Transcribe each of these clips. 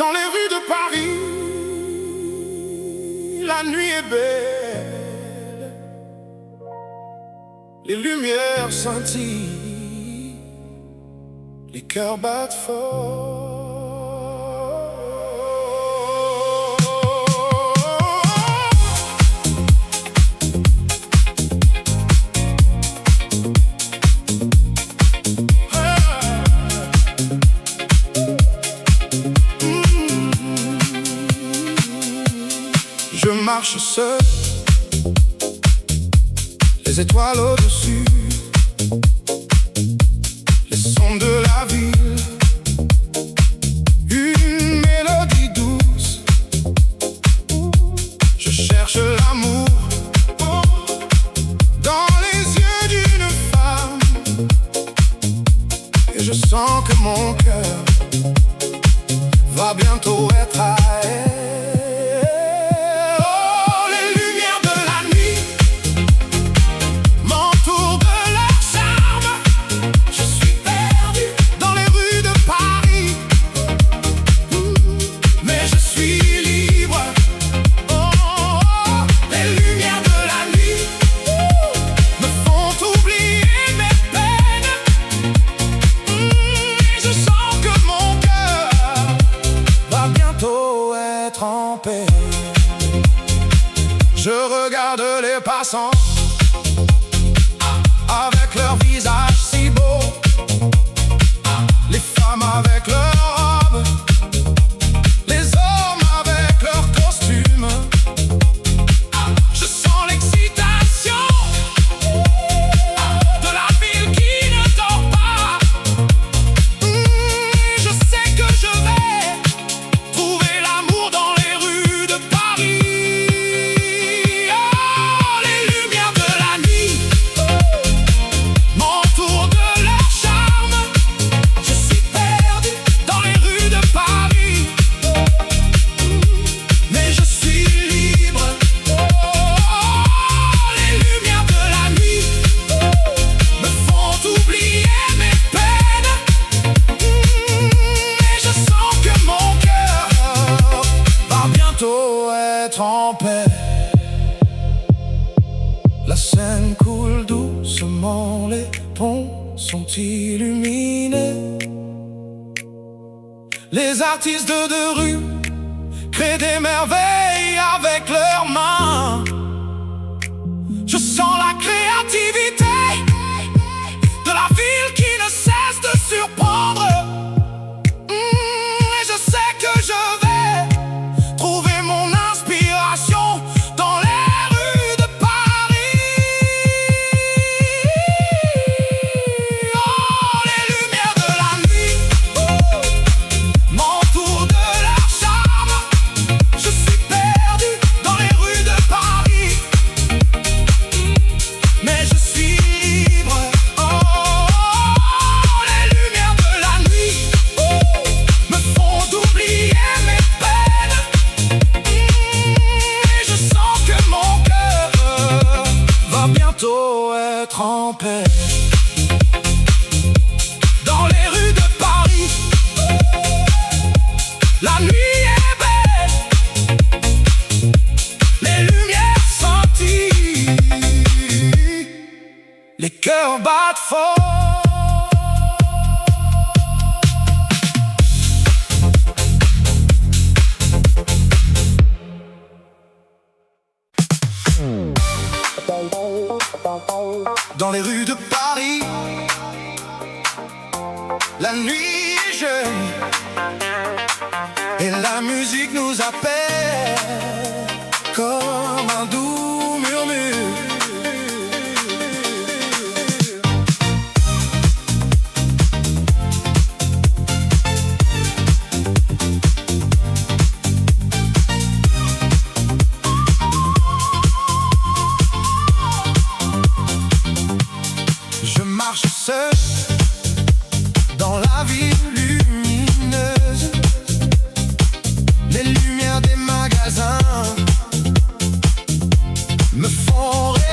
Dans les rues de Paris, la nuit est belle, les lumières scintillent, les cœurs battent fort. Je marche seul, les étoiles au-dessus, les sons de la ville, une mélodie douce. Je cherche l'amour dans les yeux d'une femme, et je sens que mon cœur va bientôt être à elle. Je regarde les passants avec leur visage si beau, les femmes avec leurs robes, les hommes avec leurs costumes. Je sens l'excitation de la ville qui ne dort pas. Je sais que je vais trouver l'amour dans les rues de Paris. Être en paix. La Seine coule doucement, les ponts sont illuminés. Les artistes de rue créent des merveilles avec leurs mains. Je sens la créativité de la ville qui ne cesse de surprendre. Et je sais que je vais trouver mon inspiration dans les rues de Paris. Oh, les lumières de la nuit m'entourent de leur charme. Je suis perdu dans les rues de Paris, mais je suis libre. Oh, les lumières de la nuit me font oublier mes peines. Et je sens que mon cœur va bientôt être en paix. Dans les rues de Paris, la nuit est belle, les lumières scintillent, les cœurs battent fort. Dans les rues de Paris, la nuit est jeune et la musique nous appelle comme un doux murmure. Je marche seul dans la ville lumineuse. Les lumières des magasins me font rêver.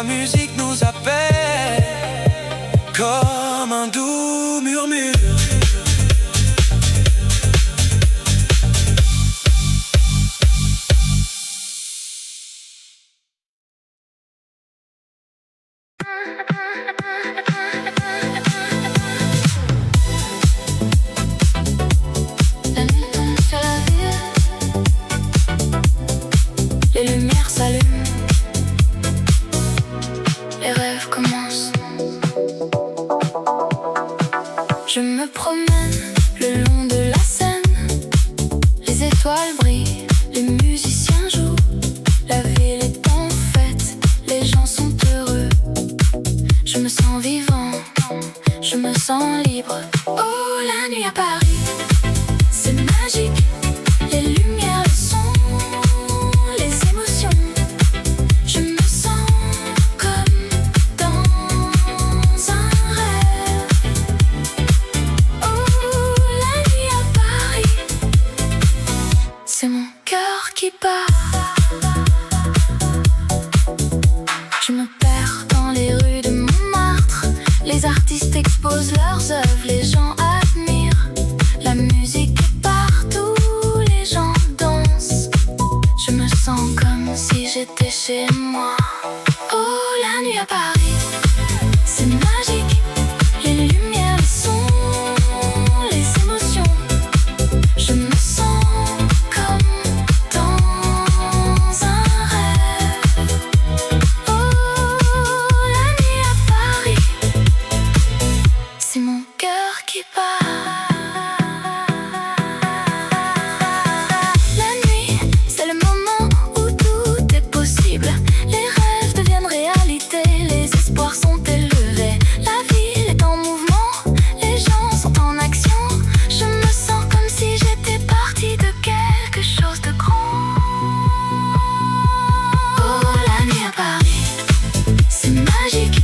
la musique nous appelle comme un doux murmure. La nuit tombe sur la ville, les lumières s'allument, les rêves commencent. Je me promène le long de la Seine, les étoiles brillent, les musiciens jouent, la ville est en fête, les gens sont heureux. Je me sens vivant, je me sens libre. Oh, la nuit à Paris, c'est magique. Les lumières, le son, les émotions. Je me sens comme dans un rêve. Oh, la nuit à Paris, c'est mon cœur qui bat. Je me perds dans les rues de Montmartre. Les artistes exposent leurs œuvres, les gens admirent. La musique est partout, les gens dansent. Je me sens comme si j'étais chez moi. Oh, la nuit à Paris, c'est magique. Les lumières, le son, les émotions. Je me sens comme dans un rêve. Oh, la nuit à Paris, c'est mon cœur qui bat. La nuit, c'est le moment où tout est possible. Les rêves deviennent réalité, les espoirs sont élevés. La ville est en mouvement, les gens sont en action. Je me sens comme si j'étais partie de quelque chose de grand. Oh, la nuit à Paris, c'est magique.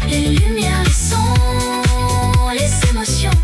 Les lumières, les sons, les émotions.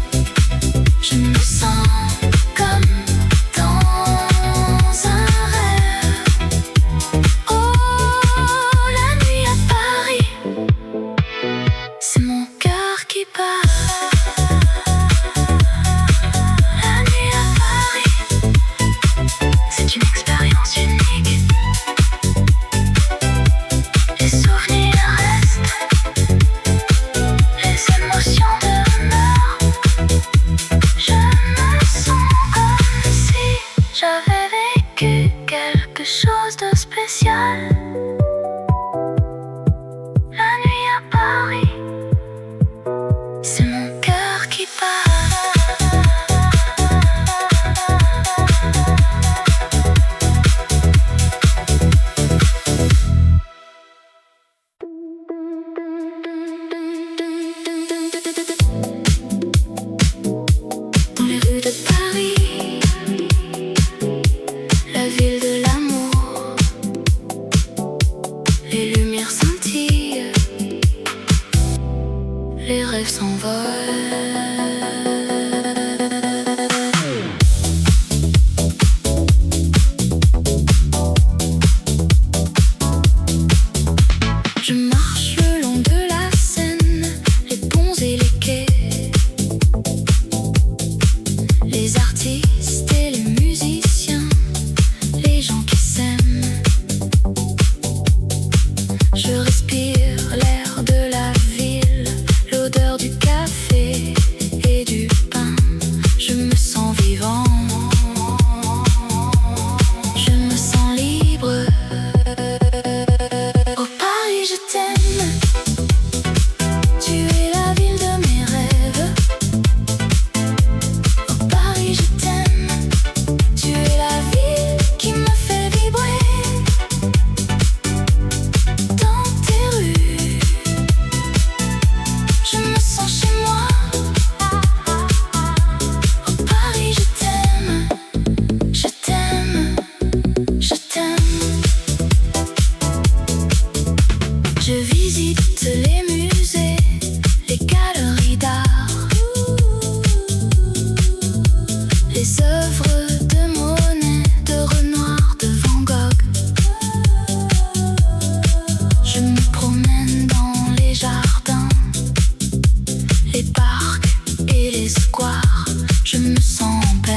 je me sens en paix,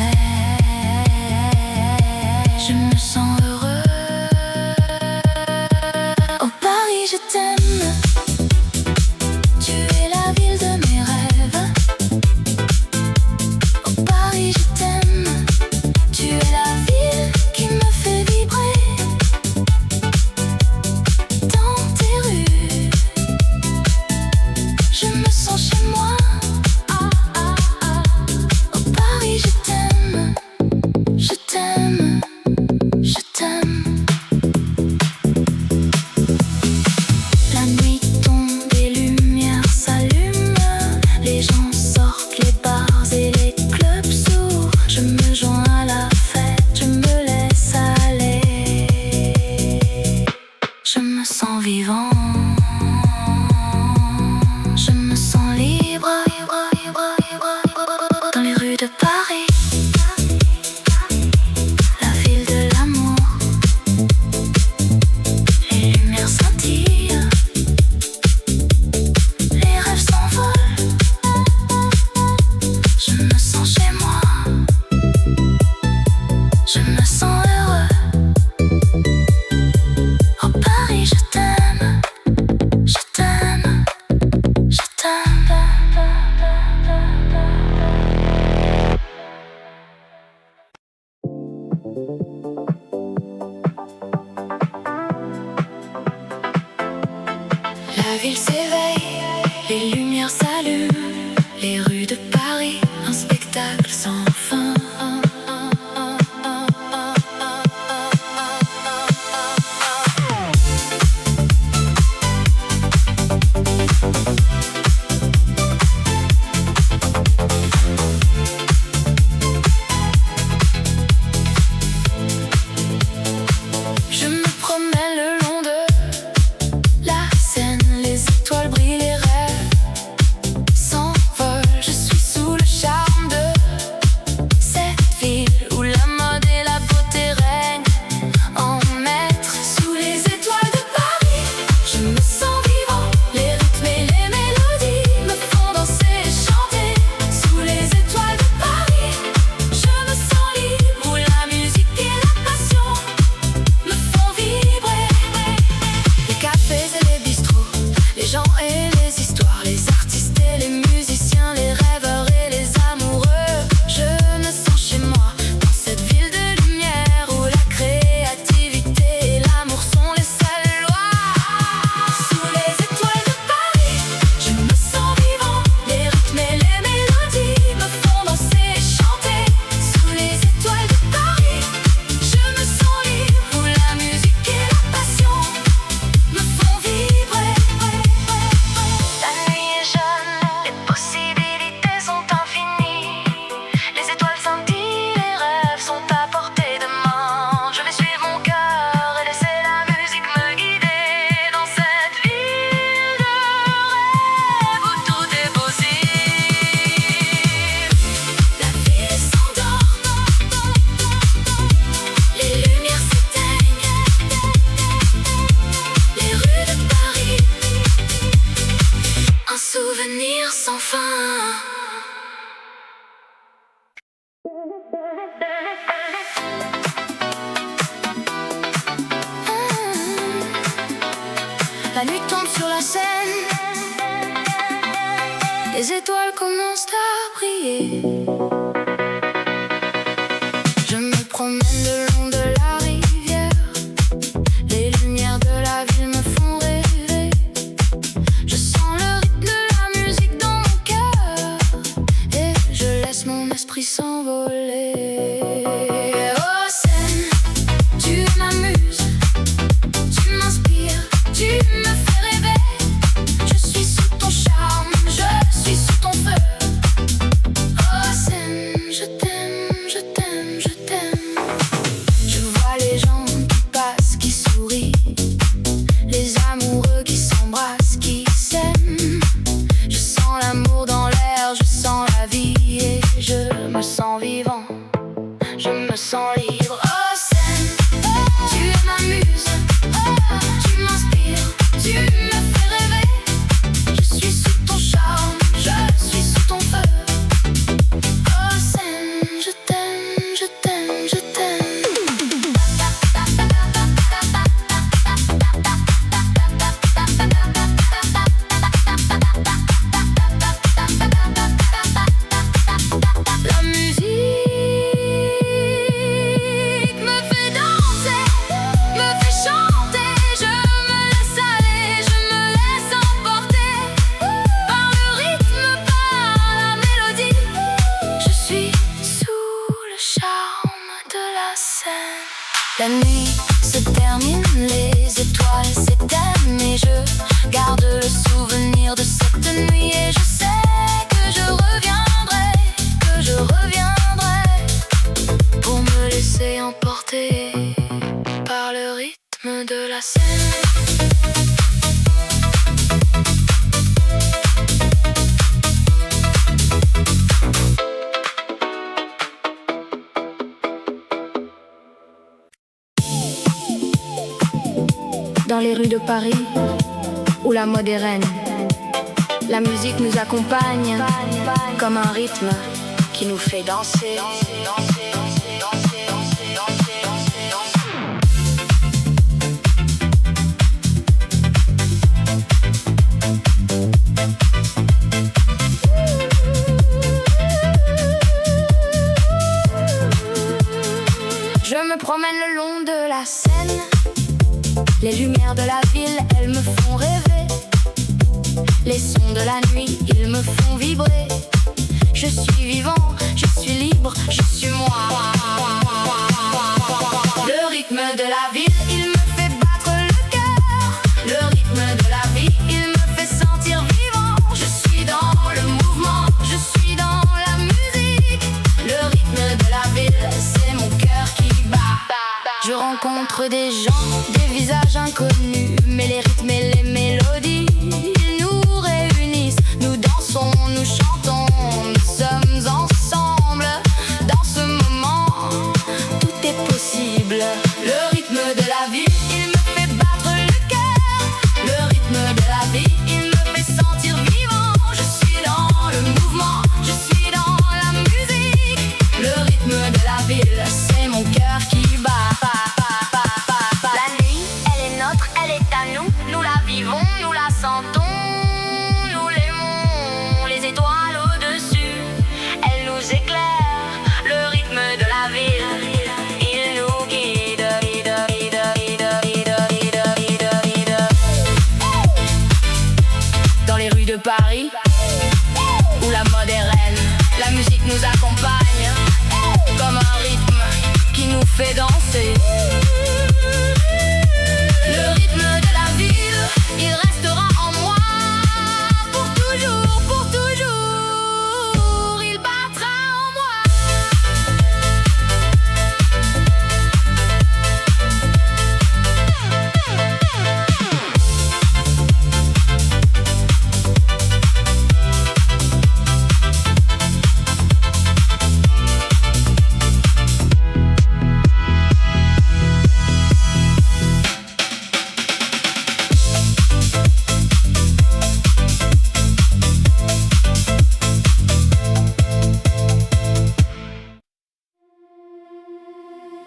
je me sens heureux. Oh Paris, je t'aime, tu es la ville de mes rêves. Oh Paris, je t'aime, tu es la ville qui me fait vibrer. Dans tes rues, je me sens chez moi. Oh Paris, je t'aime, je t'aime, je t'aime. La nuit tombe, les lumières s'allument, les gens sortent, les bars et les clubs s'ouvrent. Je me joins à la fête, je me laisse aller. Je me sens vivant, je me sens libre dans les rues de Paris, la ville de l'amour. Les lumières scintillent, les rêves s'envolent. Je me sens chez moi, je me sens heureux. Oh Paris, je t'aime, je t'aime, je t'aime. La ville s'éveille, les lumières s'allument, les rues de Paris, un spectacle sans fin. Je me promène le long de la Seine, les étoiles brillent, les rêves s'envolent. Je suis sous le charme de cette ville où la mode et la beauté règnent en maître. Sous les étoiles de Paris, je me sens vivant. Les rythmes et les mélodies me font danser et chanter. Sous les étoiles de Paris, je me sens libre, où la musique et la passion me font vibrer. Les cafés et les bistrots, les gens et les histoires, les artistes et les musiciens, les rêveurs et les amoureux. Je me sens chez moi, dans cette ville de lumière où la créativité et l'amour sont les seules lois. Sous les étoiles de Paris, je me sens vivant. Les rythmes et les mélodies me font danser et chanter. Sous les étoiles de Paris, je me sens libre, où la musique et la passion me font vibrer. La nuit est jeune, les possibilités sont infinies. Les étoiles scintillent, les rêves sont à portée de main. Je vais suivre mon cœur et laisser la musique me guider dans cette ville de rêve où tout est possible. La ville s'endort, les lumières s'éteignent, les rues de Paris, un souvenir sans fin. La nuit tombe sur la Seine, les étoiles commencent à briller. Je me promène le long de la rivière, les lumières de la ville me font rêver. Je sens le rythme de la musique dans mon cœur et je laisse mon esprit s'envoler. Oh Seine, tu es ma muse, tu m'inspires, tu me fais rêver. Je suis sous ton charme, je suis sous ton feu. Oh Seine, je t'aime, je t'aime, je t'aime. Je vois les gens qui passent, qui sourient, les amoureux qui s'embrassent, qui s'aiment. Je sens l'amour dans l'air, je sens la vie et je me sens vivant, je me sens libre. Oh Seine, tu es ma muse, tu m'inspires, tu me fais rêver. Je suis sous ton charme, je suis sous ton feu. Oh Seine, La nuit se termine, les étoiles s'éteignent et je garde le souvenir de cette nuit. Et je sais que je reviendrai pour me laisser emporter par le rythme de la scène. Dans les rues de Paris, où la mode est reine, la musique nous accompagne comme un rythme qui nous fait danser. Je me promène le long de la Seine. Les lumières de la ville, elles me font rêver. Les sons de la nuit, ils me font vibrer. Je suis vivant, je suis libre, je suis moi. Le rythme de la ville, il me fait battre le cœur. Le rythme de la vie, il me fait sentir vivant. Je suis dans le mouvement, je suis dans la musique. Le rythme de la ville, c'est mon cœur qui bat. Je rencontre des gens, des visages inconnus, mais les rythmes et les mélodies, ils nous réunissent. Nous dansons, nous chantons, nous sommes ensemble. Dans ce moment, tout est possible. Le rythme de la vie, il me fait battre le cœur. Le rythme de la vie, il me fait sentir vivant. Je suis dans le mouvement, je suis dans la musique. Le rythme de la ville, c'est mon cœur qui bat. La nuit, elle est nôtre, elle est à nous. Nous la vivons, nous la sentons, nous l'aimons. Les étoiles au-dessus, elles nous éclairent. Le rythme de la ville, il nous guide. Dans les rues de Paris, où la mode est reine, la musique nous accompagne comme un rythme qui nous fait danser. Le rythme de la ville, il restera en moi pour toujours, pour toujours. Il battra en moi.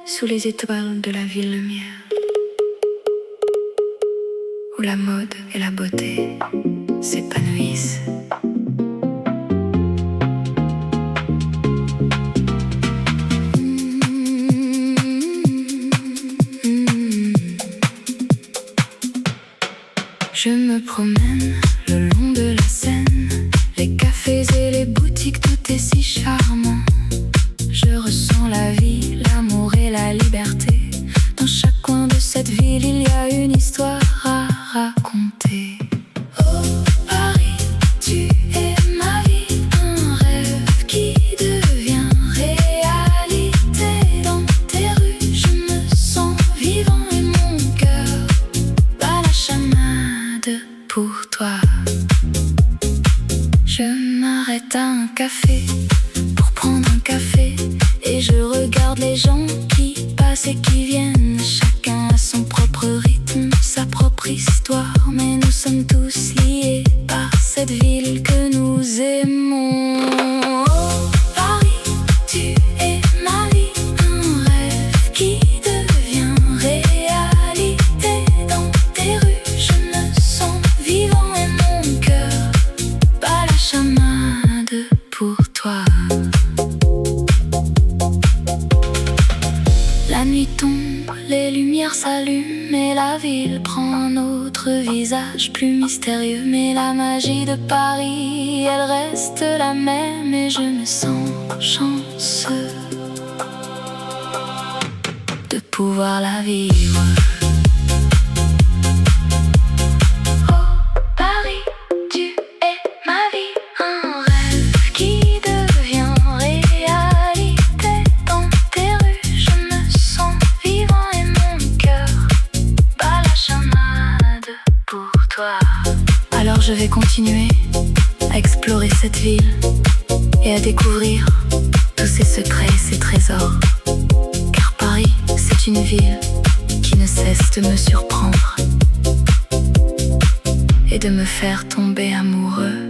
Sous les étoiles de la ville lumière, où la mode et la beauté s'épanouissent. Je me promène le long de la Seine, les cafés et les boutiques, tout est si charmant. Je ressens la vie, l'amour et la liberté. Dans chaque coin de cette ville, il y a une histoire à raconter. Oh Paris, tu es ma vie, un rêve qui devient réalité. Dans tes rues, je me sens vivant et mon cœur bat la chamade pour toi. Je m'arrête à un café pour prendre un café et je regarde les gens qui passent et qui viennent. Chacun a son propre rythme, sa propre histoire, mais nous sommes tous liés par cette ville que nous aimons. Oh Paris, tu es ma vie, un rêve qui devient réalité. Dans tes rues, je me sens vivant et mon cœur bat la chamade pour toi. La nuit tombe, les lumières s'allument et la ville prend un autre visage plus mystérieux. Mais la magie de Paris, elle reste la même et je me sens chanceux de pouvoir la vivre. Oh Paris, tu es ma vie, un rêve qui devient réalité. Dans tes rues, je me sens vivant et mon cœur bat la chamade pour toi. Alors je vais continuer à explorer cette ville et à découvrir tous ses secrets et ses trésors. Car Paris, c'est une ville qui ne cesse de me surprendre et de me faire tomber amoureux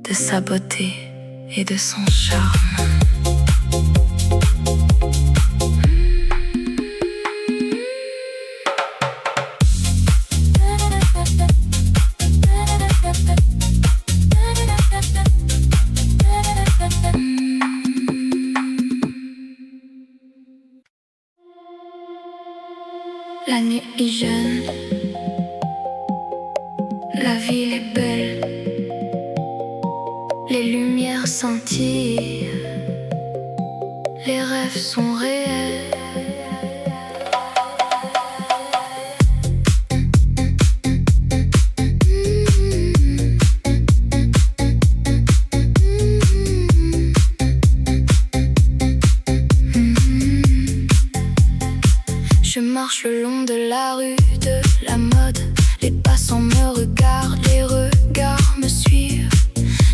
de sa beauté et de son charme. La nuit est jeune, la ville est belle, les lumières scintillent, les rêves sont réels. Je marche le long de la rue de la mode. Les passants me regardent, les regards me suivent.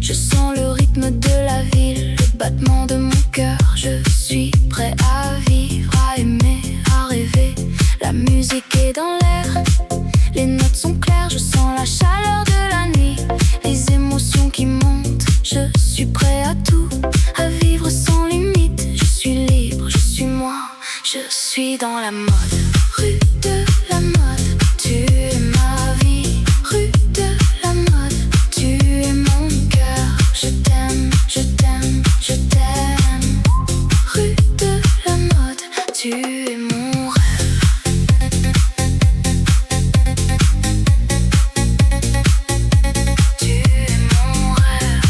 Je sens le rythme de la ville, le battement de mon cœur. Je suis prêt à vivre, à aimer, à rêver. La musique est dans l'air, les notes sont claires. Je sens la chaleur de la nuit, les émotions qui montent. Je suis prêt à tout, à vivre sans limite. Je suis libre, je suis moi, je suis dans la mode. Rue de la mode, tu es ma vie. Rue de la mode, tu es mon cœur. Je t'aime, je t'aime, je t'aime. Rue de la mode, tu es mon rêve. Tu es mon rêve.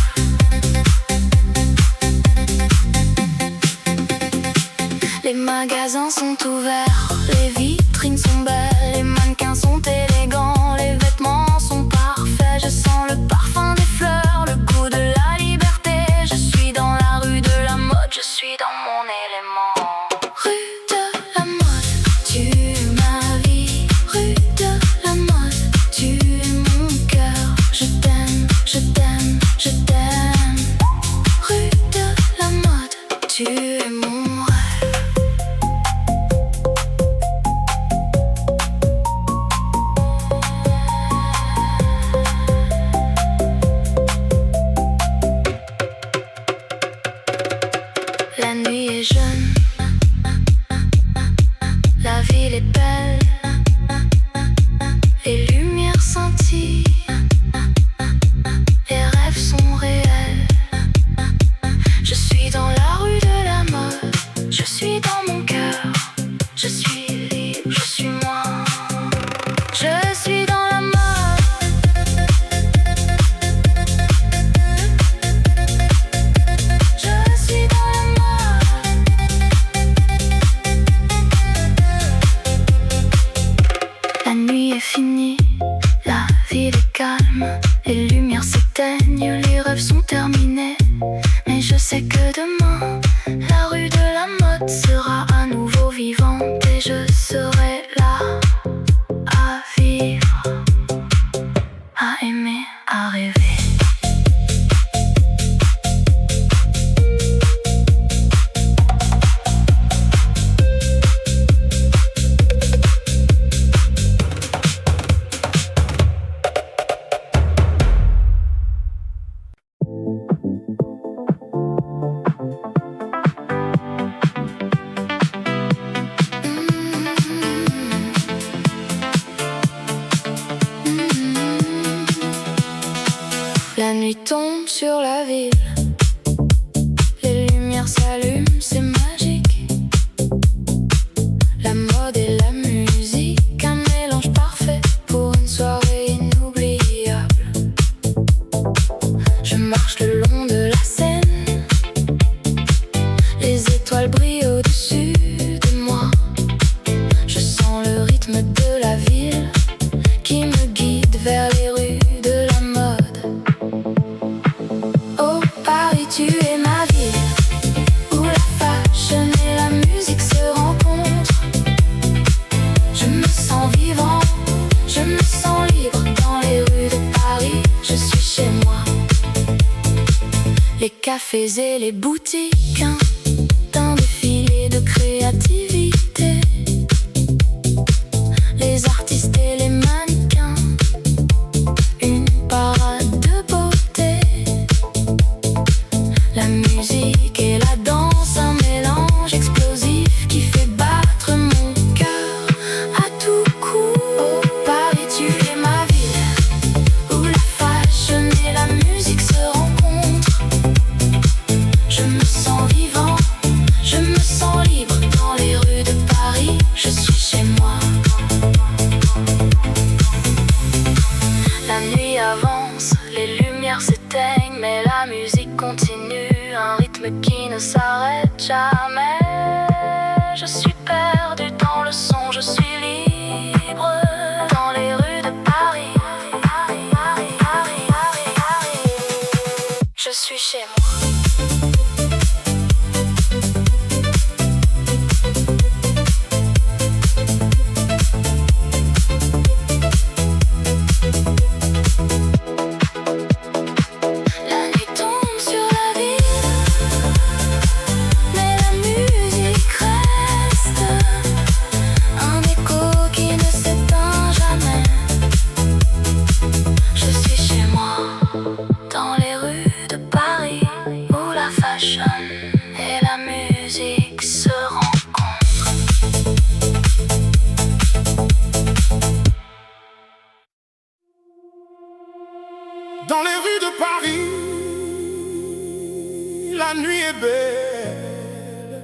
Les magasins sont ouverts, les vitrines sont belles, les mannequins sont élégants, les vêtements sont parfaits. Je sens le parfum des fleurs, le goût de la liberté. Je suis dans la rue de la mode, je suis dans mon élément. Rue de la mode, tu es ma vie. Rue de la mode, tu es mon cœur. Je t'aime, je t'aime, je t'aime. Rue de la mode, tu es mon rêve. La nuit est jeune, la ville est belle, les lumières scintillent, les rêves sont réels. Je suis dans la rue de la mode, je suis dans mon cœur. Je suis libre, je suis moi, je suis dans la mode. Je suis dans la mode. La nuit est finie, la ville est calme, les lumières s'éteignent, les rêves sont terminés. Mais je sais que demain, la rue de la mode sera à nouveau vivante et je serai là à vivre, à aimer, à rêver. La nuit tombe sur la ville, les lumières s'allument, c'est magique. La mode et la musique, un mélange parfait pour une soirée inoubliable. Je marche le long de la Seine, les étoiles brillent au-dessus de moi. les cafés et les boutiques, d'un défilé de créativité. Les artistes et les mannequins, une parade de beauté. La musique et la danse, un mélange explosif qui fait battre mon cœur à tout coup. Oh, Paris, tu es ma ville, où la fashion et la musique se rencontrent. Je me sens vivant, je me sens libre dans les rues de Paris. Je suis chez moi. La nuit avance, les lumières s'éteignent, mais la musique continue, un rythme qui ne s'arrête jamais. Je suis perdu dans le son, je suis libre dans les rues de Paris. Je suis chez moi. La nuit tombe sur la ville, mais la musique reste, un écho qui ne s'éteint jamais. Je suis chez moi, dans les rues de Paris, où la fashion et la musique se rencontrent. Dans les rues de Paris, la nuit est belle,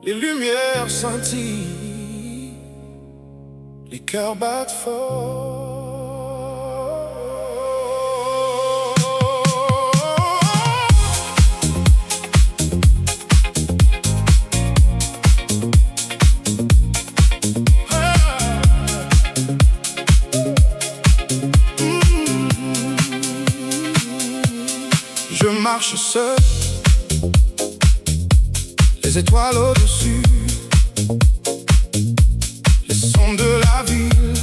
les lumières scintillent, les cœurs battent fort. Je marche seul, les étoiles au-dessus, les sons de la ville,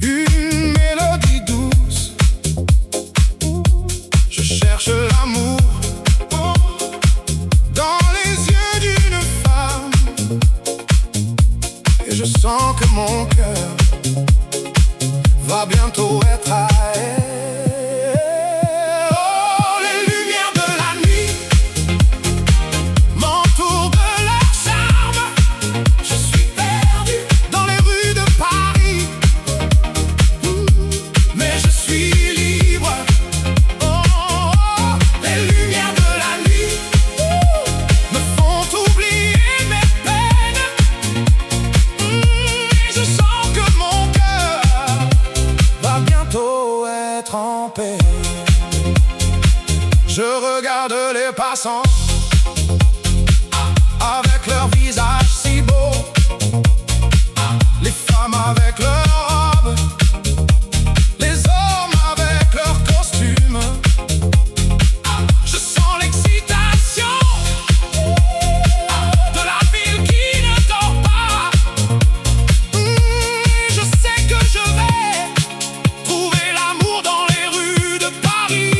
une mélodie douce. Je cherche l'amour dans les yeux d'une femme, et je sens que mon cœur va bientôt être à elle. Je regarde les passants avec leur visage si beau, les femmes avec leurs robes, les hommes avec leurs costumes. Je sens l'excitation de la ville qui ne dort pas. Je sais que je vais trouver l'amour dans les rues de Paris.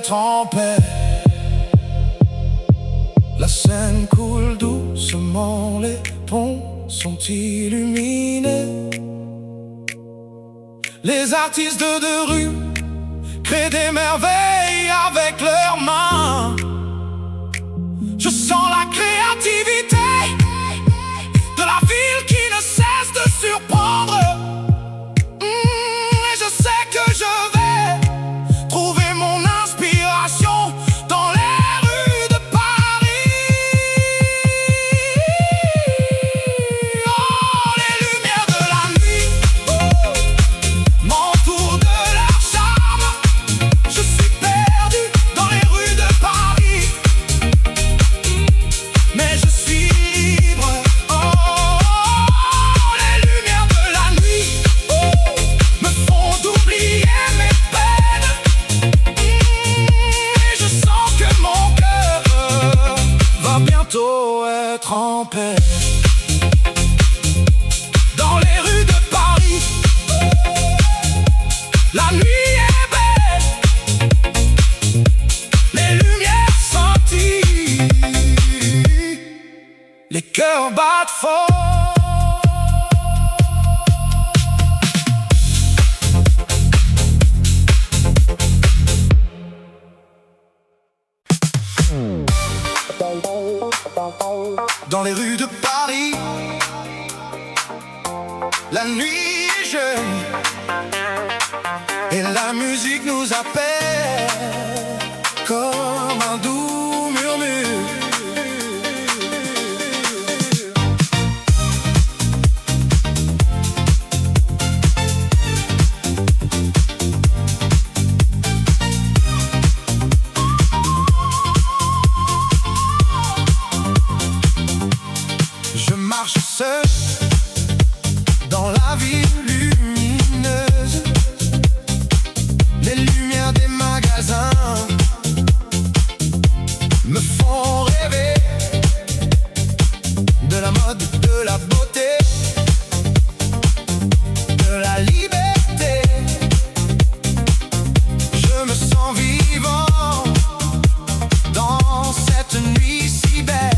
En paix. La Seine coule doucement, les ponts sont illuminés. Les artistes de rue créent des merveilles avec leurs mains. Je sens la créativité de la ville qui ne cesse de surprendre. Et je sais que je vais trouver mon inspiration dans les rues de Paris. Oh, les lumières de la nuit m'entourent de leur charme. Je suis perdu tempête. Dans les rues de Paris, la nuit est belle, les lumières scintillent, les cœurs battent fort. Dans les rues de Paris, la nuit est jeune et la musique nous appelle comme un doux murmure. Je marche seul dans la ville lumineuse. Les lumières des magasins me font rêver de la mode, de la beauté, de la liberté. Je me sens vivant dans cette nuit si belle.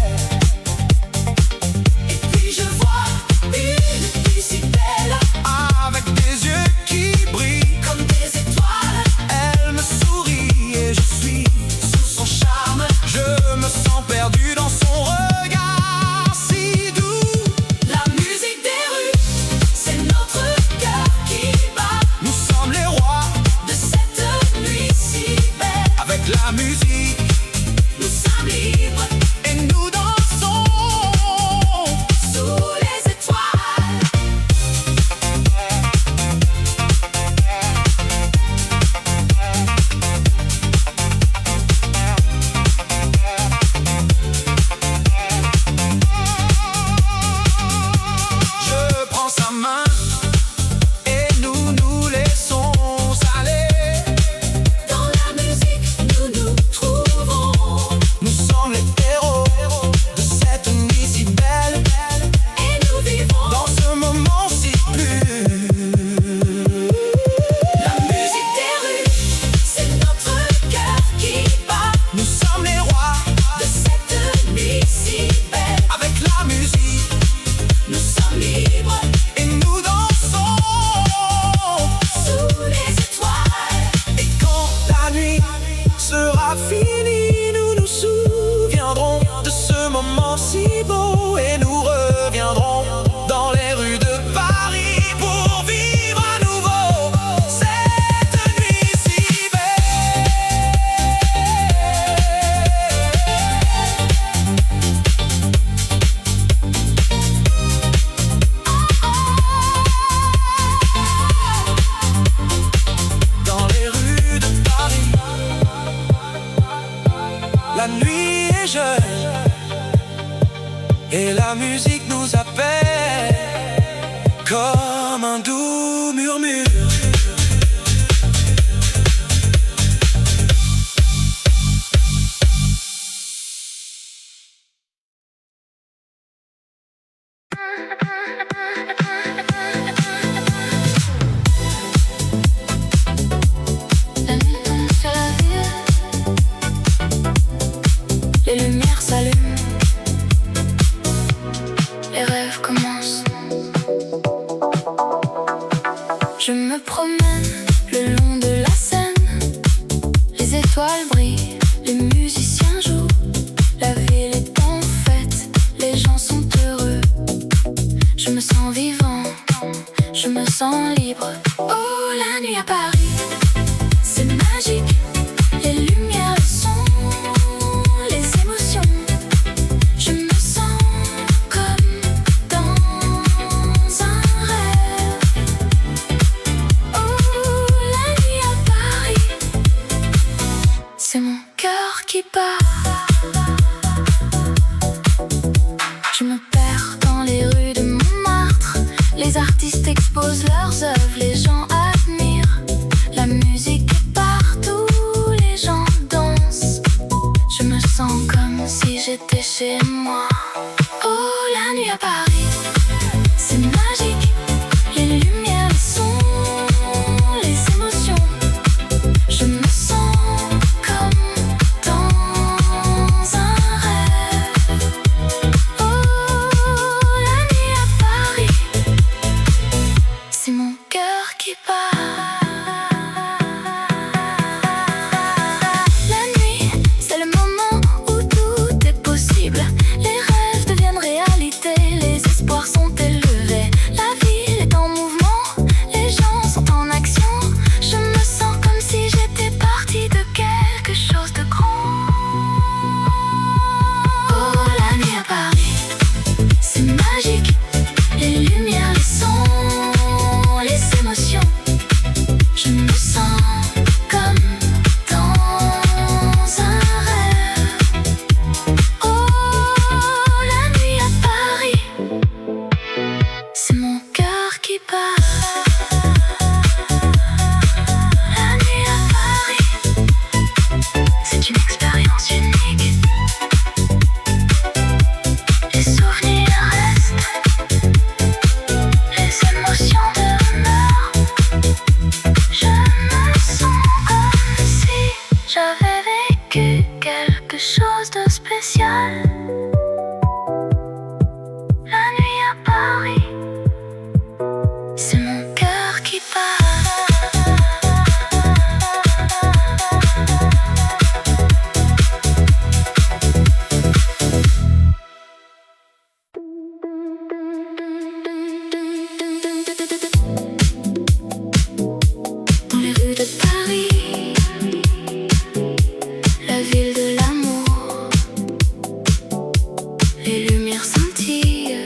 Perdu dans son regard si doux. La musique des rues, c'est notre cœur qui bat. Nous sommes les rois de cette nuit si belle. Avec la musique, nous sommes libres et nous dansons sous les étoiles. Sa main et nous nous laissons aller. Dans la musique, nous nous trouvons. Nous sommes les héros de cette nuit si belle. Et nous vivons dans ce moment si pur. La musique des rues, c'est notre cœur qui bat. Nous sommes les rois de cette nuit si belle. Avec la musique, nous sommes libres et nous dansons sous les étoiles. Et quand la nuit sera finie, nous nous souviendrons de ce moment si beau. Et nous reviendrons dans les rues de Paris pour vivre à nouveau cette nuit si belle. Dans les rues de Paris, la nuit est jeune et la musique nous appelle comme un doux murmure. La nuit tombe sur la ville, les lumières s'allument, les rêves commencent. Je me promène le long de la Seine, les étoiles brillent, les musiciens jouent, la ville est en fête, les gens sont heureux. Je me sens vivant, je me sens libre. Oh, la nuit à Paris, c'est magique, les lumières, le son, les émotions. Je me sens comme dans un rêve. Oh, la nuit à Paris, c'est mon cœur qui bat. Je me perds dans les rues de Montmartre, les artistes exposent leurs œuvres, les gens admirent. La musique est partout, les gens dansent. Je me sens comme si j'étais chez moi. Oh, nuit à Paris, c'est magique. Les lumières, les sons, les émotions. Je me sens comme dans un rêve. Oh, la nuit à Paris, c'est mon cœur qui bat. La nuit, c'est le moment où tout est possible. Les rêves deviennent réalité, les espoirs sont élevés. La ville est en mouvement, les gens sont en action. Je me sens comme si j'étais partie de quelque chose de grand. Oh, la nuit à Paris, c'est magique. Les lumières, les sons, les émotions. Je me sens comme dans un rêve. Oh, la nuit à Paris, c'est mon cœur qui bat. La nuit à Paris, c'est une expérience unique. Les souvenirs restent, les émotions demeurent. Je me sens comme si j'avais vécu quelque chose de spécial. La nuit à Paris, c'est mon cœur qui bat. Dans les rues de Paris, la ville de l'amour, les lumières scintillent,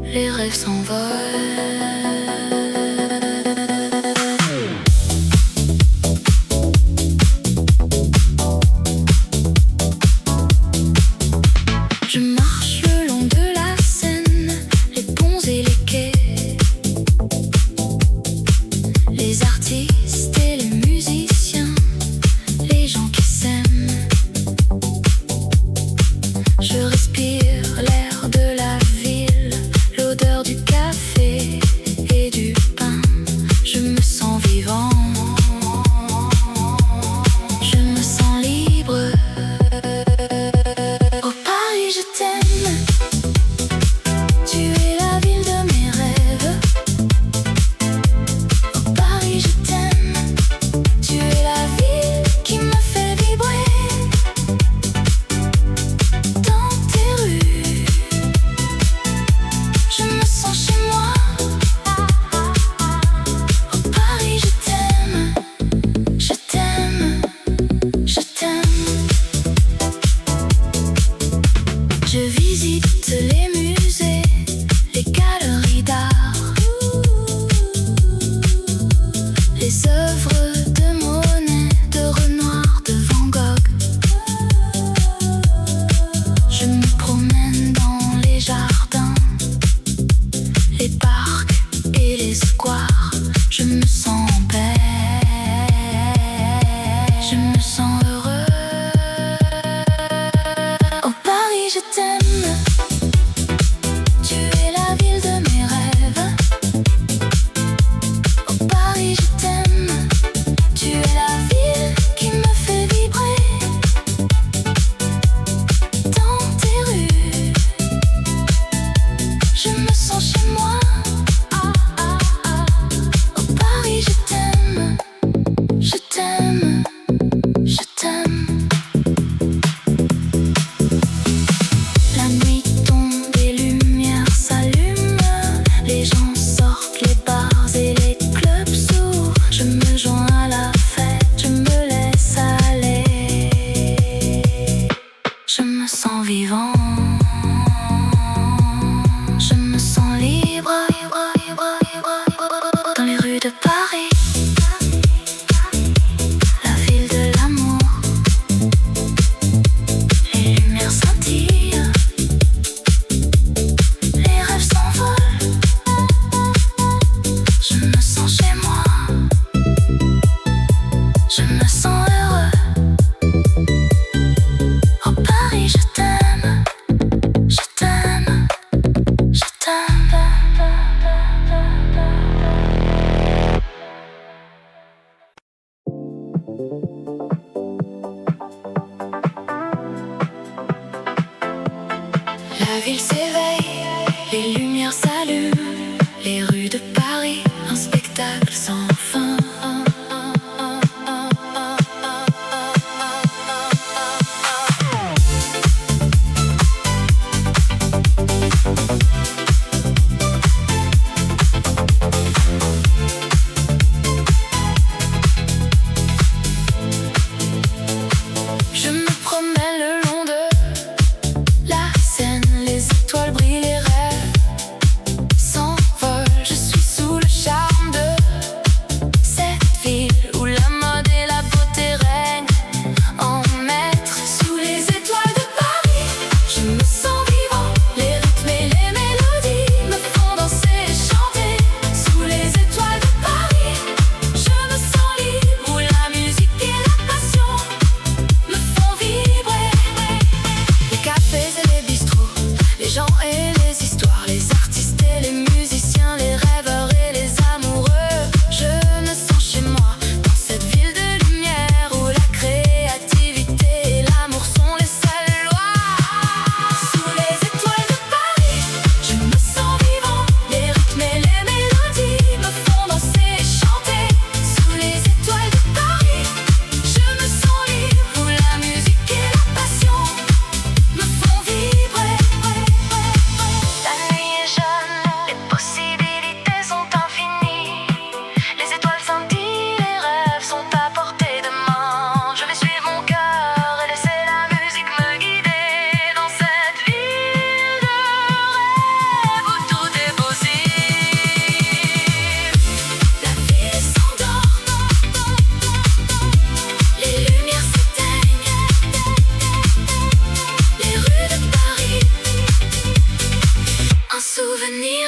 les rêves s'envolent. Je marche le long de la Seine, les ponts et les quais, les artistes et les musiciens, les gens qui s'aiment. Je respire l'air de la ville, l'odeur du café et du pain. Je me sens vivant, je me sens libre. Oh Paris, je t'aime. Tu es la ville de mes rêves. Oh Paris, je t'aime. Tu es la ville qui me fait vibrer. Dans tes rues, je me sens chez moi. Oh Paris, je t'aime. Je t'aime. Je t'aime. Je visite les musées, les galeries d'art, les œuvres de Monet, de Renoir, de Van Gogh. Je me promène dans les jardins, les parcs et les squares. Je me sens en paix, je me sens heureux. Oh Paris, je t'aime. Tu es la ville de mes rêves. Oh Paris, je t'aime. Tu es la ville qui me fait vibrer. Dans tes rues, je me sens chez moi. Oh Paris, je t'aime. Je t'aime. Je ville s'éveille, les lumières s'allument, les rues de Paris, un spectacle sans fin.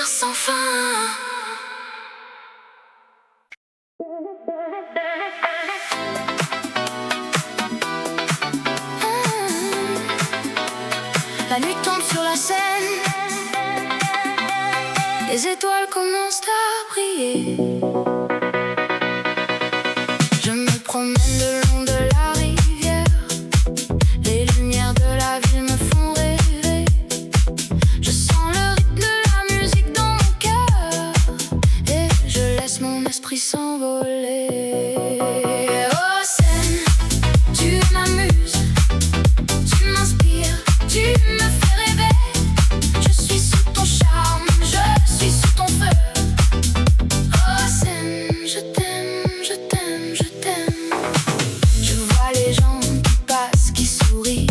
Sans fin. La nuit tombe sur la Seine, les étoiles commencent à briller. Je me promène le long de la rivière, les lumières de la ville me font rêver. Je sens le rythme de la musique dans mon cœur et je laisse mon esprit s'envoler. Oh Seine, tu m'amuses, tu m'inspires, tu me fais rêver. Je suis sous ton charme, je suis sous ton feu. Oh Seine, je t'aime, je t'aime, je t'aime. Je vois les gens qui passent, qui sourient,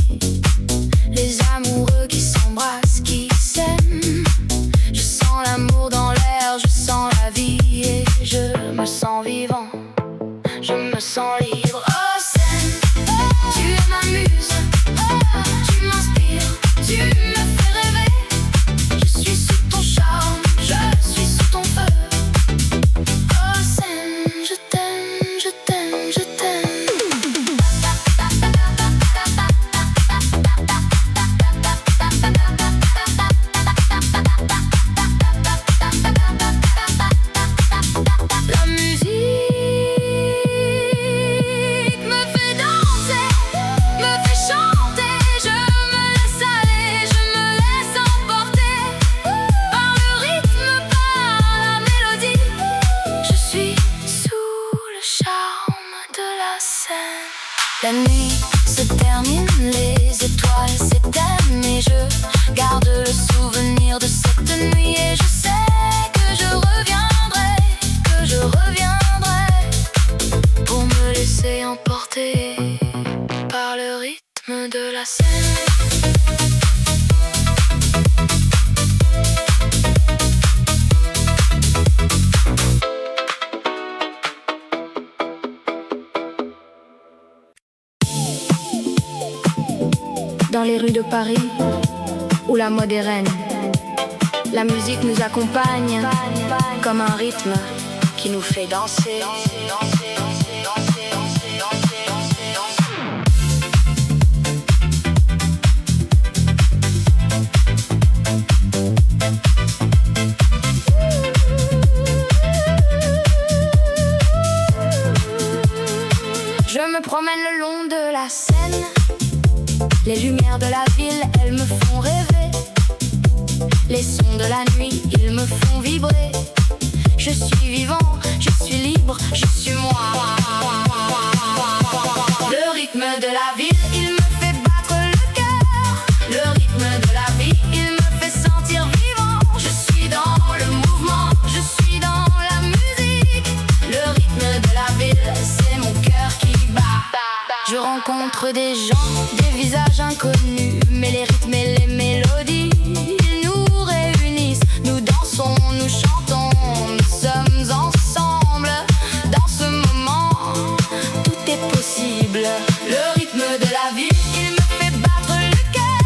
les amoureux qui s'embrassent, qui s'aiment. Je sens l'amour dans l'air, je sens la vie et je me sens vivant, je me sens libre. Oh Seine, tu m'amuses, tu m'inspires, tu me fais rêver. Je suis sous ton charme, je suis sous ton feu. Oh Seine, je t'aime, je t'aime, je t'aime. La musique me fait danser, me fait chanter. Je me laisse aller, je me laisse emporter par le rythme, par la mélodie. Je suis sous le charme de la scène. La nuit se termine, les étoiles s'éteignent et je garde le souvenir de cette nuit. Et je sais que je reviendrai, que je reviendrai pour me laisser emporter par le rythme de la scène. Dans les rues de Paris, où la mode est reine, la musique nous accompagne comme un rythme qui nous fait danser. Je me promène le long de la Seine, les lumières de la ville, elles me font rêver. Les sons de la nuit, ils me font vibrer. Je suis vivant, je suis libre, je suis moi. Le rythme de la ville, il me fait battre le cœur. Le rythme de la vie, il me fait sentir vivant. Je suis dans le mouvement, je suis dans la musique. Le rythme de la ville, c'est mon cœur qui bat. Je rencontre des gens, des visages inconnus, mais les rythmes et les mélodies, ils nous réunissent. Nous dansons, nous chantons, nous sommes ensemble. Dans ce moment, tout est possible. Le rythme de la vie, il me fait battre le cœur.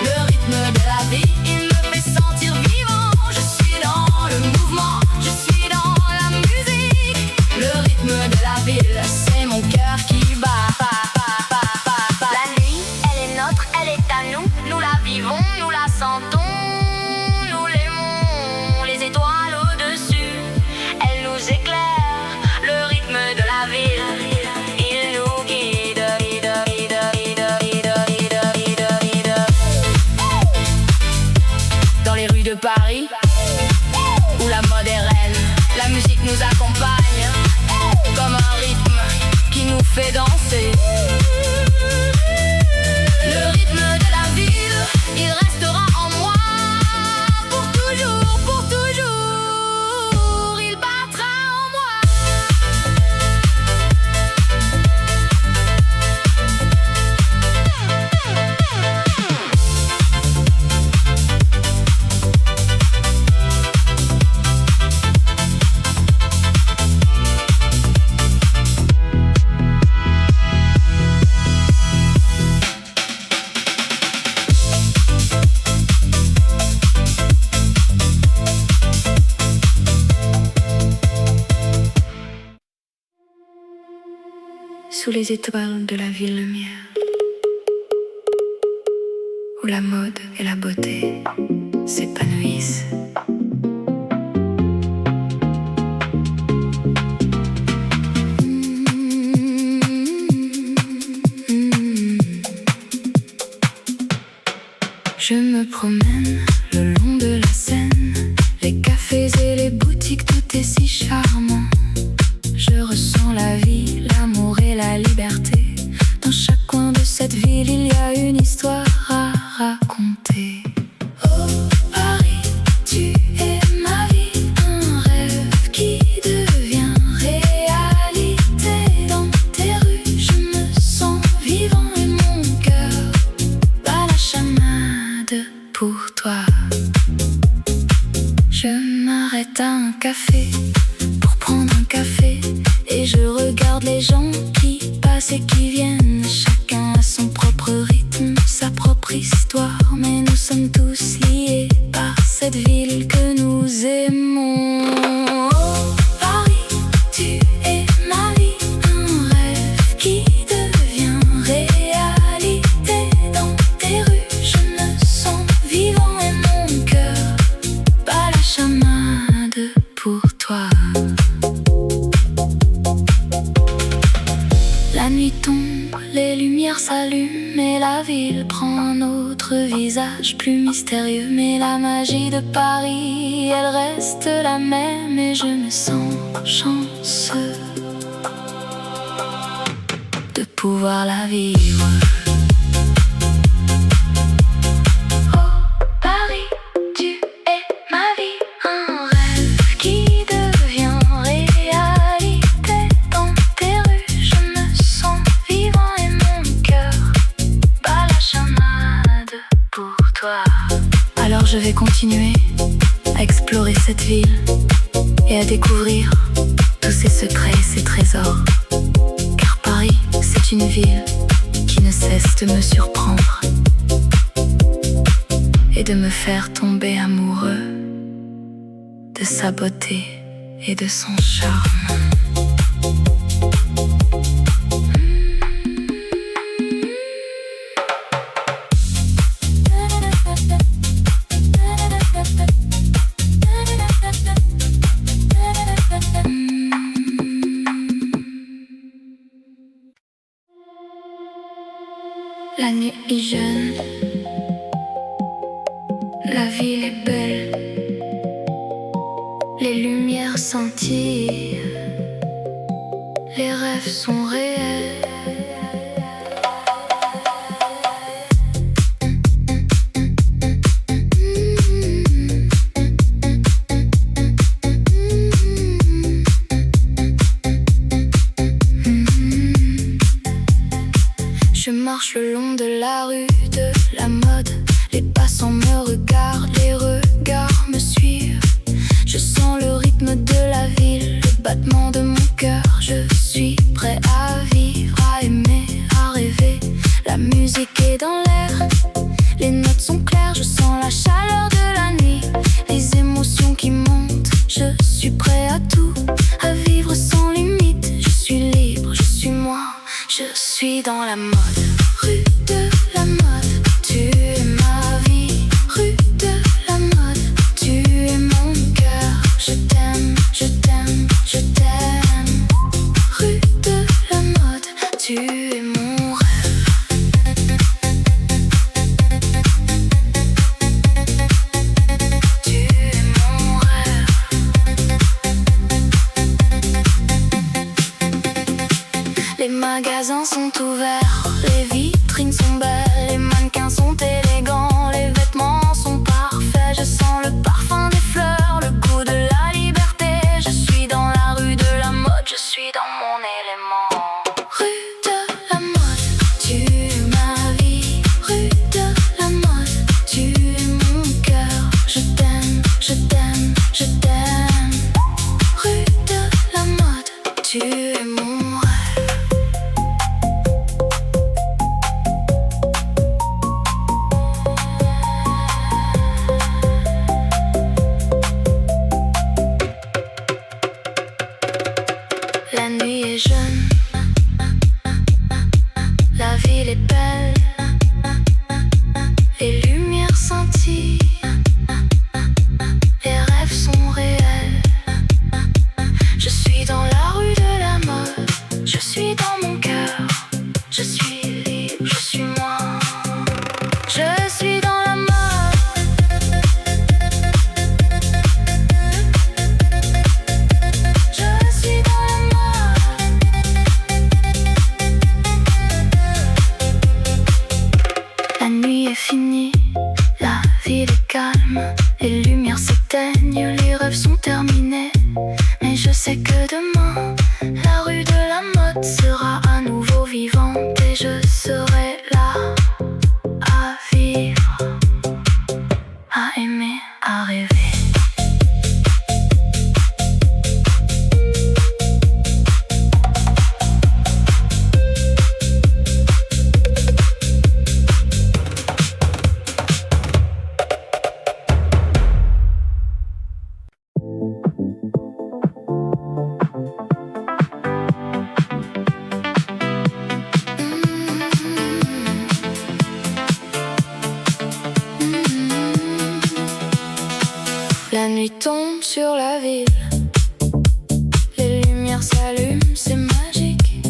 Le rythme de la vie, il me fait sentir vivant. Je suis dans le mouvement, je suis dans la musique. Le rythme de la ville, c'est mon cœur qui bat. La nuit, elle est nôtre, elle est à nous. Nous la vivons, nous la sentons, nous l'aimons. Les étoiles au-dessus, elles nous éclairent. Le rythme de la ville, il nous guide. Dans les rues de Paris, où la mode est reine, la musique nous accompagne comme un rythme qui nous fait danser. Le rythme de la ville, il restera en moi pour toujours, pour toujours. Il battra en moi. Sous les étoiles de la ville lumière, où la mode et la beauté s'épanouissent. Je me promène le long de la Seine, les cafés et les boutiques, tout est si charmant. Je ressens la vie, l'amour et la liberté. Dans chaque coin de cette ville, il y a une histoire à raconter. Oh Paris, tu es ma vie, un rêve qui devient réalité. Dans tes rues, je me sens vivant et mon cœur bat la chamade pour toi. Je m'arrête à un café pour prendre un café et je regarde les gens qui passent et qui viennent. Chacun a son propre rythme, sa propre histoire, mais nous sommes tous liés par cette ville que nous aimons. Oh Paris, tu es ma vie, un rêve qui devient réalité. Dans tes rues, je me sens vivant et mon cœur bat la chamade pour toi. La nuit tombe, les lumières s'allument et la ville prend un autre visage plus mystérieux. Mais la magie de Paris, elle reste la même et je me sens chanceux de pouvoir la vivre. Oh Paris, tu es ma vie, un rêve qui devient réalité. Dans tes rues, je me sens vivant et mon cœur bat la chamade pour toi. Alors je vais continuer à explorer cette ville et à découvrir tous ses secrets et ses trésors. Car Paris, c'est une ville qui ne cesse de me surprendre et de me faire tomber amoureux de sa beauté et de son charme. La nuit est jeune, la ville est belle. rêves sont réels. Je marche le long de la rue de la mode. Les passants me regardent, les regards me suivent. Je sens le rythme de la ville, le battement de mon cœur. Je suis prêt à vivre, à aimer, à rêver. La musique est dans l'air, les notes sont claires. Je sens la chaleur de la nuit, les émotions qui montent. Je suis prêt à tout, à vivre sans limite. Je suis libre, je suis moi, je suis dans la mode. Rue de la mode, tu es ma vie. Rue de la mode, tu es mon cœur. Je t'aime, je t'aime, je t'aime. Rue de la mode, tu es mon rêve. Tu es mon rêve. Les magasins sont ouverts, les vitrines sont belles, les mannequins sont élégants, les vêtements sont parfaits. Je sens le parfum des fleurs, le goût de la liberté. Je suis dans la rue de la mode, je suis dans mon élément. Rue de la mode, tu es ma vie. Rue de la mode, tu es mon cœur. Je t'aime, je t'aime, je t'aime. Rue de la mode, tu es mon rêve. La nuit est jeune, la ville est belle, les lumières scintillent, les rêves sont réels. Je suis dans la rue de la mode, je suis dans mon cœur, je suis libre, je suis moi, je suis dans la mode. Je suis dans la mode. La nuit est finie, la ville est calme, les lumières s'éteignent, les rêves sont terminés. Mais je sais que demain, la rue de la mode sera à nouveau vivante et je serai là à vivre, à aimer, à rêver. La nuit tombe sur la ville, les lumières s'allument, c'est magique.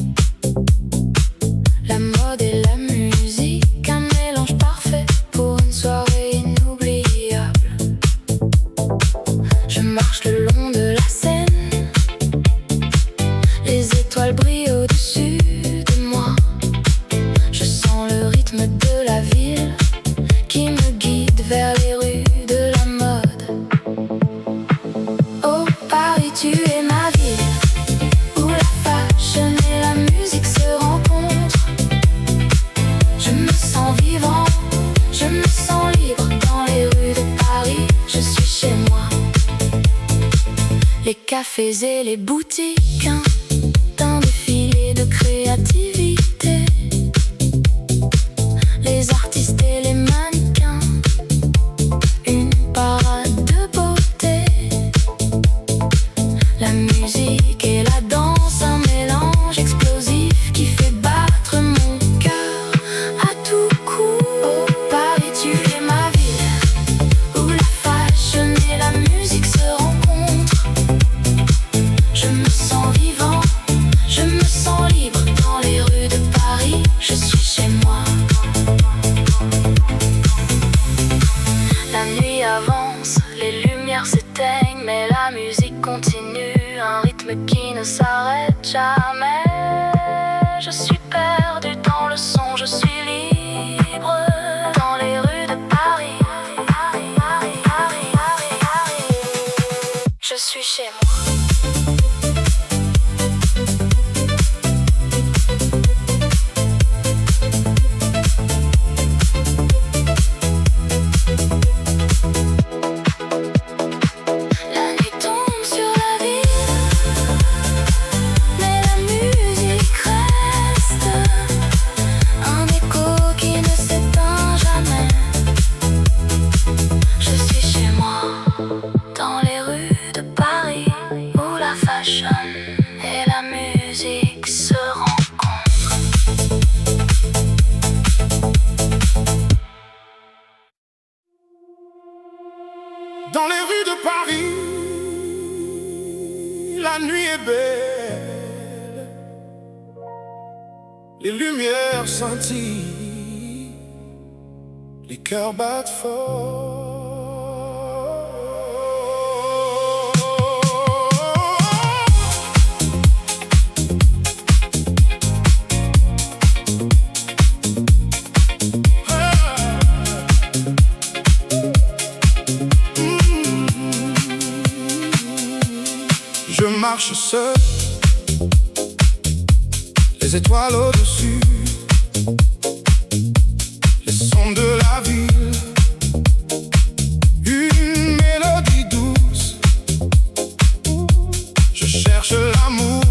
La mode et la musique, un mélange parfait pour une soirée inoubliable. Je marche le long de la Seine, les étoiles brillent au-dessus de moi. Je sens le rythme de la ville qui me guide vers les rues de la mode. Oh Paris, tu es ma ville, où la fashion et la musique se rencontrent. Je me sens vivant, je me sens libre dans les rues de Paris. Je suis chez moi. Les cafés et les boutiques, un défilé de créativité. Les artistes et les mannequins, une parade de beauté. La musique et la danse, un mélange explosif qui fait battre mon cœur à tout coup. Oh Paris, tu es ma ville, où la fashion et la musique se rencontrent. Je me sens vivant, je me sens libre dans les rues de Paris. Je suis chez moi. La nuit avance, les lumières s'éteignent, mais la musique continue, un rythme qui ne s'arrête jamais. Paris, la nuit est belle, les lumières scintillent, les cœurs battent fort. Je marche seul, les étoiles au-dessus, les sons de la ville, une mélodie douce. Je cherche l'amour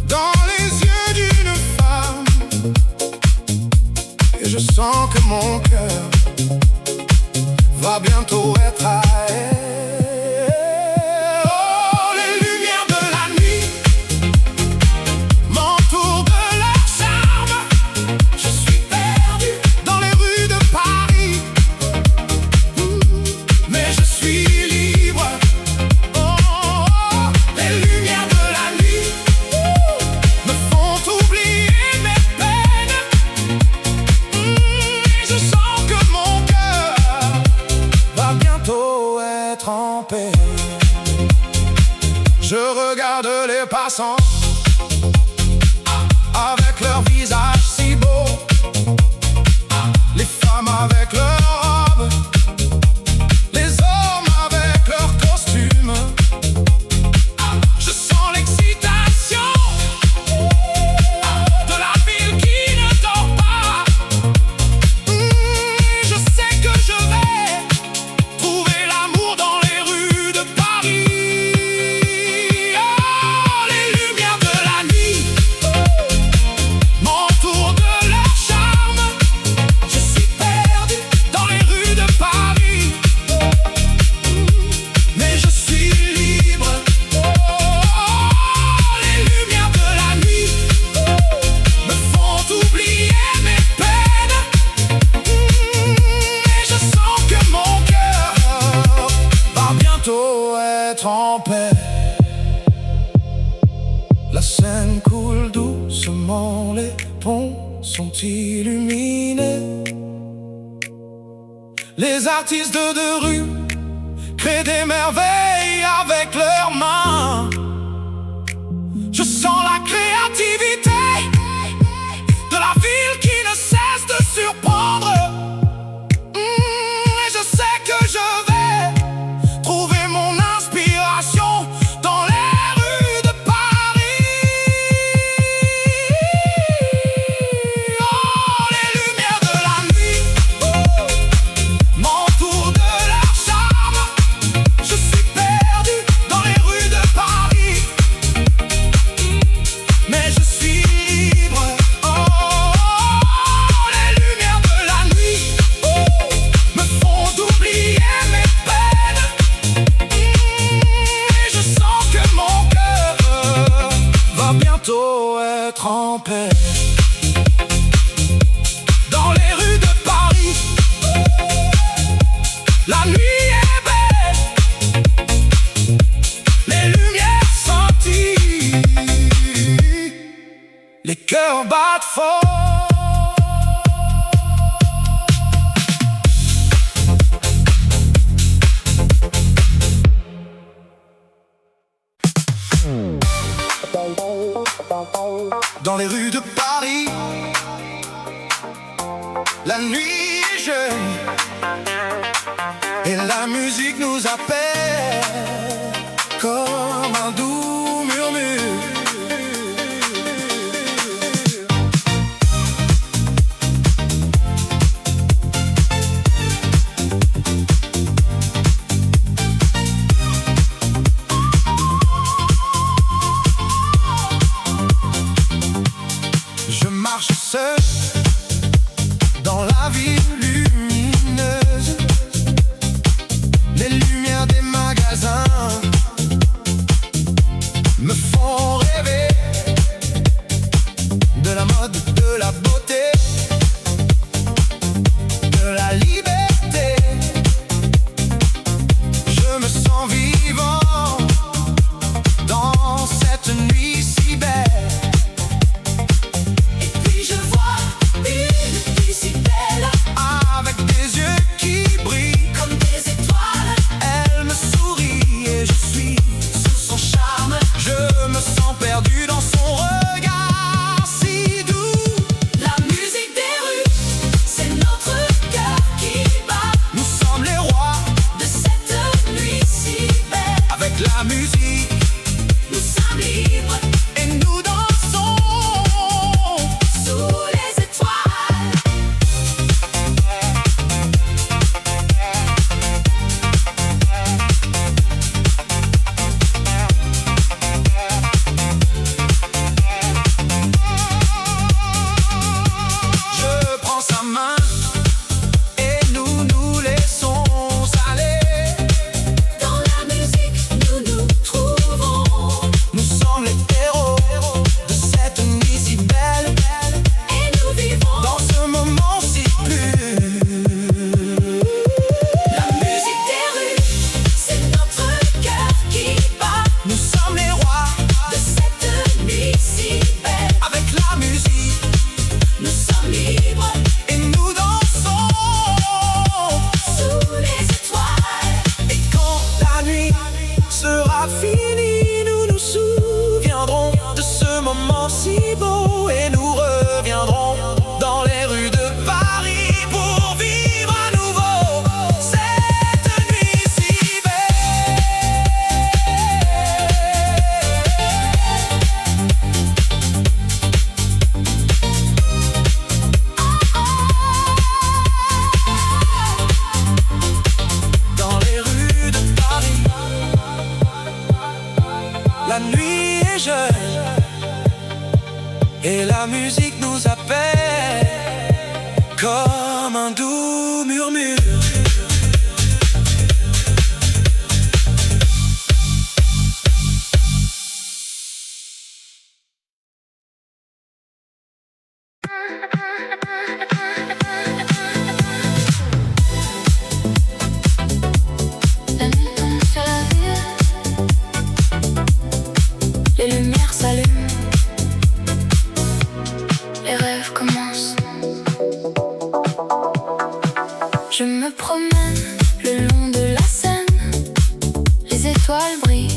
dans les yeux d'une femme, et je sens que mon cœur va bientôt être à elle. Je regarde les passants avec leur visage si beau, les femmes avec leurs robes, les hommes avec leurs costumes. Je sens l'excitation de la ville qui ne dort pas. Je sais que je vais trouver l'amour dans les rues de Paris. Être en paix. La Seine coule doucement, les ponts sont illuminés. Les artistes de rue créent des merveilles avec leurs mains. Je sens la créativité de la ville qui ne cesse de surprendre. Et je sais que je vais trouver mon inspiration dans les rues de Paris. Oh, les lumières de la nuit m'entourent de leur charme. Je suis perdu dans les rues de Paris, mais je suis libre. Oh, les lumières de la nuit me font oublier mes peines. Et je sens que mon cœur va bientôt être en paix. Dans les rues de Paris, la nuit est belle, les lumières scintillent, les cœurs battent fort. Dans les rues de Paris, la nuit est jeune et la musique nous appelle comme un doux murmure. Je marche seul dans la ville lumineuse. Les lumières des magasins me font rêver de la mode, de la beauté, de la liberté. étoiles brillent.